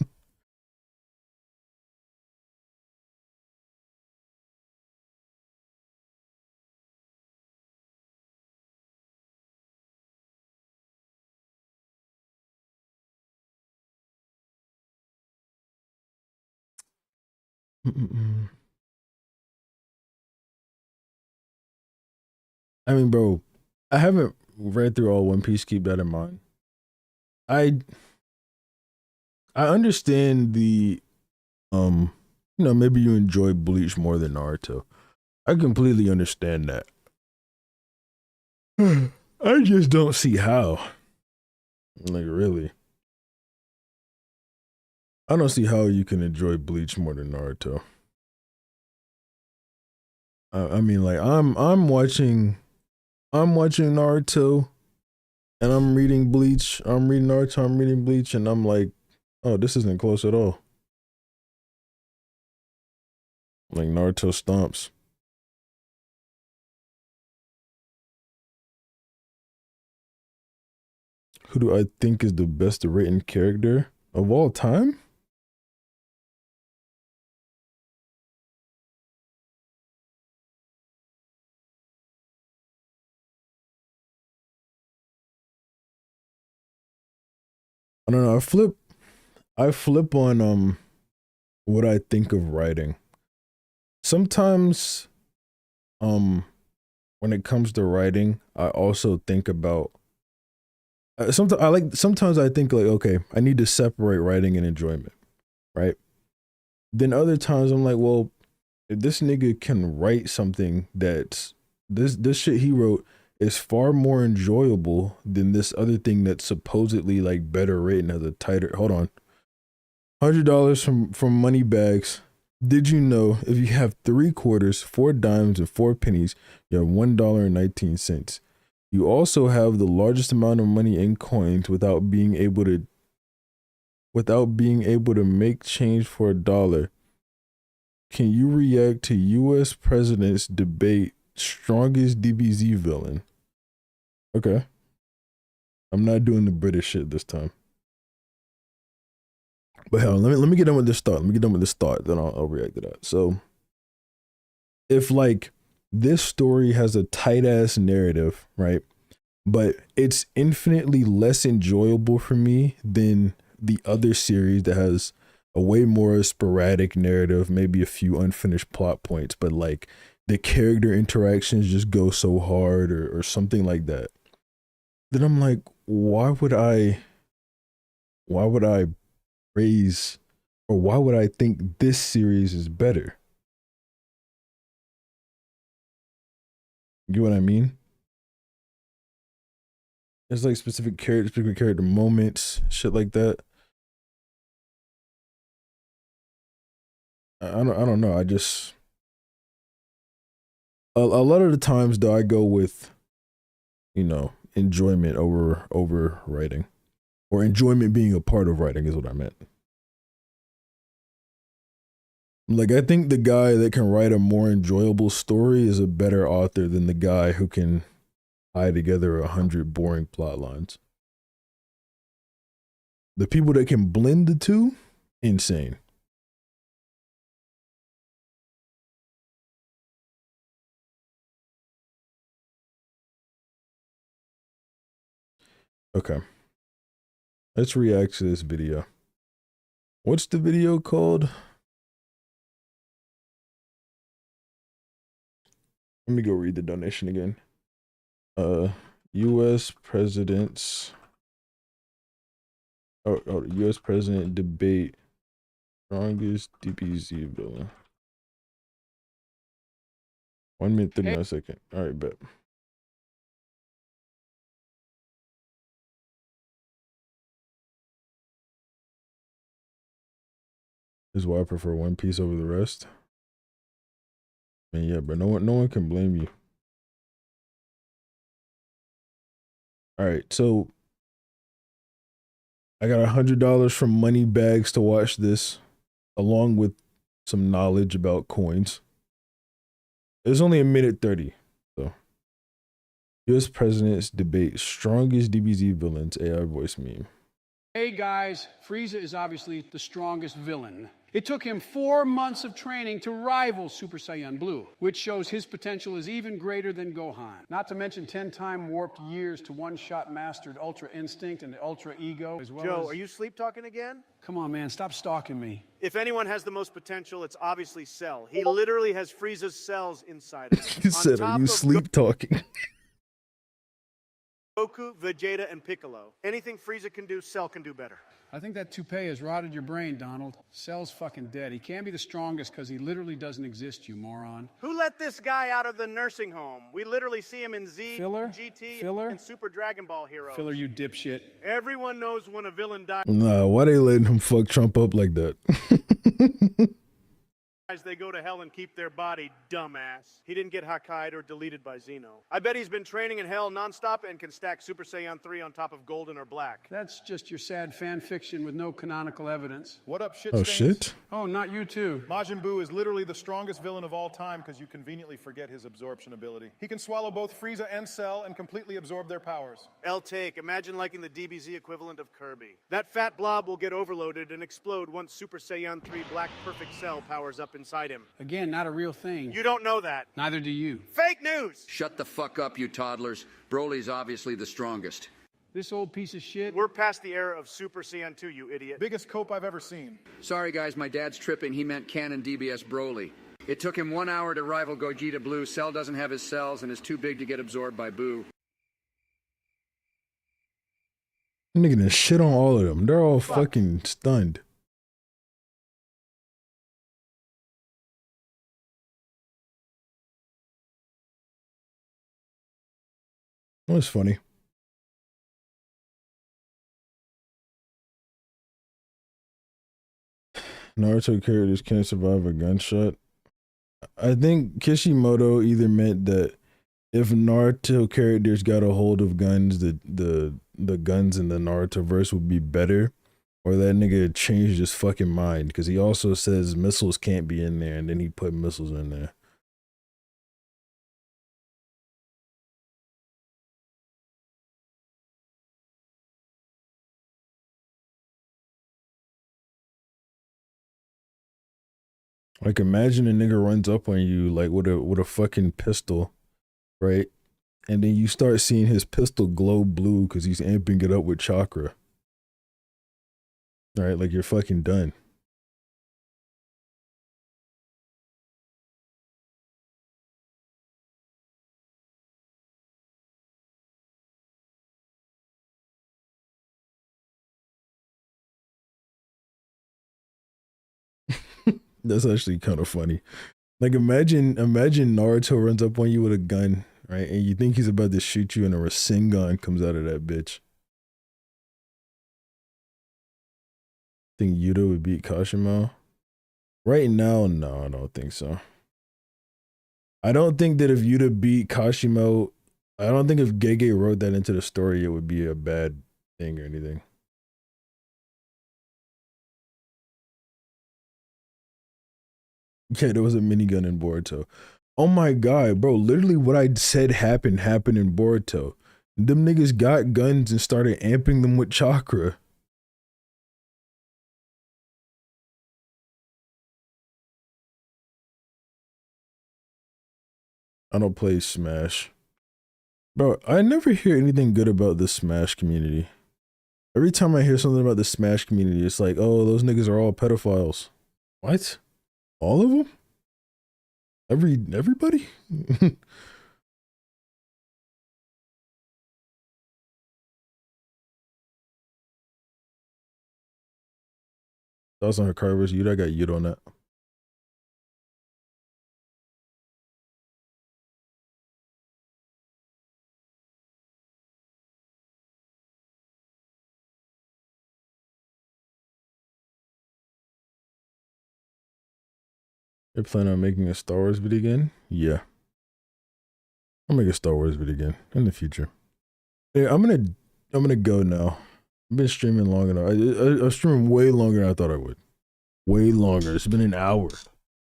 I mean, bro, I haven't read through all One Piece. Keep that in mind. I I understand the maybe you enjoy Bleach more than Naruto. I completely understand that. I just don't see how. Like really, I don't see how you can enjoy Bleach more than Naruto. I mean, like I'm watching Naruto and I'm reading Bleach. I'm reading Naruto. I'm reading Bleach, and I'm like, oh, this isn't close at all. Like Naruto stomps. Who do I think is the best written character of all time? I don't know. I flip on what I think of writing. Sometimes when it comes to writing, I also think about sometimes I think like, okay, I need to separate writing and enjoyment, right? Then other times I'm like, well, if this nigga can write something that's this shit he wrote is far more enjoyable than this other thing that's supposedly like better written as a tighter. Hold on, $100 from Moneybags. Did you know if you have 3 quarters, 4 dimes, and 4 pennies, you have $1.19. You also have the largest amount of money in coins without being able to make change for $1. Can you react to U.S. president's debate strongest DBZ villain? Okay, I'm not doing the British shit this time. But hell, let me get done with this thought. Let me get done with this thought, then I'll react to that. So, if like this story has a tight ass narrative, right? But it's infinitely less enjoyable for me than the other series that has a way more sporadic narrative, maybe a few unfinished plot points, but like the character interactions just go so hard or something like that, then I'm like, why would I praise, or why would I think this series is better? You get what I mean? There's like specific character moments, shit like that. I don't know. I just a lot of the times though I go with, enjoyment over writing, or enjoyment being a part of writing is what I meant. Like, I think the guy that can write a more enjoyable story is a better author than the guy who can tie together 100 boring plot lines. The people that can blend the two, insane. Okay, let's react to this video. What's the video called? Let me go read the donation again. U.S. presidents. U.S. president debate strongest DBZ villain. 1 minute 39 seconds. All right, bet. This is why I prefer One Piece over the rest. Man, yeah, but no one can blame you. All right, so I got $100 from Money Bags to watch this, along with some knowledge about coins. It's only 1 minute 30, so. U.S. presidents debate strongest DBZ villains. AI voice meme. Hey guys, Frieza is obviously the strongest villain. It took him 4 months of training to rival Super Saiyan Blue, which shows his potential is even greater than Gohan. Not to mention 10-time warped years to one-shot mastered Ultra Instinct and Ultra Ego, as well as... Joe, are you sleep talking again? Come on, man, stop stalking me. If anyone has the most potential, it's obviously Cell. He literally has Frieza's cells inside him. He said, "Are you sleep talking?" Goku, Vegeta, and Piccolo. Anything Frieza can do, Cell can do better. I think that toupee has rotted your brain, Donald. Cell's fucking dead. He can't be the strongest because he literally doesn't exist, you moron. Who let this guy out of the nursing home? We literally see him in Z, Filler? GT, Filler? and Super Dragon Ball Heroes. Filler, you dipshit. Everyone knows when a villain dies. Nah, why they letting him fuck Trump up like that? They go to hell and keep their body, dumbass. He didn't get Hakkai'd or deleted by Zeno. I bet he's been training in hell nonstop and can stack Super Saiyan 3 on top of Golden or Black. That's just your sad fan fiction with no canonical evidence. What up, shit Oh stains? shit! Oh, not you too. Majin Buu is literally the strongest villain of all time because you conveniently forget his absorption ability. He can swallow both Frieza and Cell and completely absorb their powers. Take, imagine liking the DBZ equivalent of Kirby. That fat blob will get overloaded and explode once Super Saiyan 3 Black Perfect Cell powers up inside him. Again, not a real thing. You don't know that. Neither do you. Fake news! Shut the fuck up, you toddlers. Broly's obviously the strongest. This old piece of shit. We're past the era of Super Saiyan 2, you idiot. Biggest cope I've ever seen. Sorry, guys, my dad's tripping. He meant canon DBS Broly. It took him 1 hour to rival Gogeta Blue. Cell doesn't have his cells and is too big to get absorbed by Boo. Nigga done shit on all of them. They're all fucking stunned. That was funny. Naruto characters can't survive a gunshot. I think Kishimoto either meant that if Naruto characters got a hold of guns, the guns in the Naruto verse would be better, or that nigga changed his fucking mind because he also says missiles can't be in there, and then he put missiles in there. Like, imagine a nigga runs up on you like with a fucking pistol, right? And then you start seeing his pistol glow blue because he's amping it up with chakra. All right, like you're fucking done. That's actually kind of funny. Like imagine Naruto runs up on you with a gun, right? And you think he's about to shoot you and a Rasengan comes out of that bitch. Think Yuta would beat Kashimo? Right now, no, I don't think so. I don't think that if Yuta beat Kashimo, I don't think if Gege wrote that into the story, it would be a bad thing or anything. Yeah, there was a minigun in Boruto. Oh my god, bro, literally what I said happened in Boruto. Them niggas got guns and started amping them with chakra. I don't play Smash. Bro, I never hear anything good about the Smash community. Every time I hear something about the Smash community, it's like, oh, those niggas are all pedophiles. What? All of them? Everybody? Thoughts on her car versus Yuta? I got Yuta on that. They're planning on making a Star Wars video again? Yeah. I'll make a Star Wars video again in the future. Yeah, I'm gonna go now. I've been streaming long enough. I'm streaming way longer than I thought I would. Way longer. It's been an hour. It's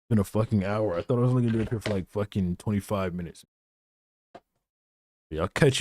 been a fucking hour. I thought I was only gonna do it here for like fucking 25 minutes. Yeah, I'll catch you.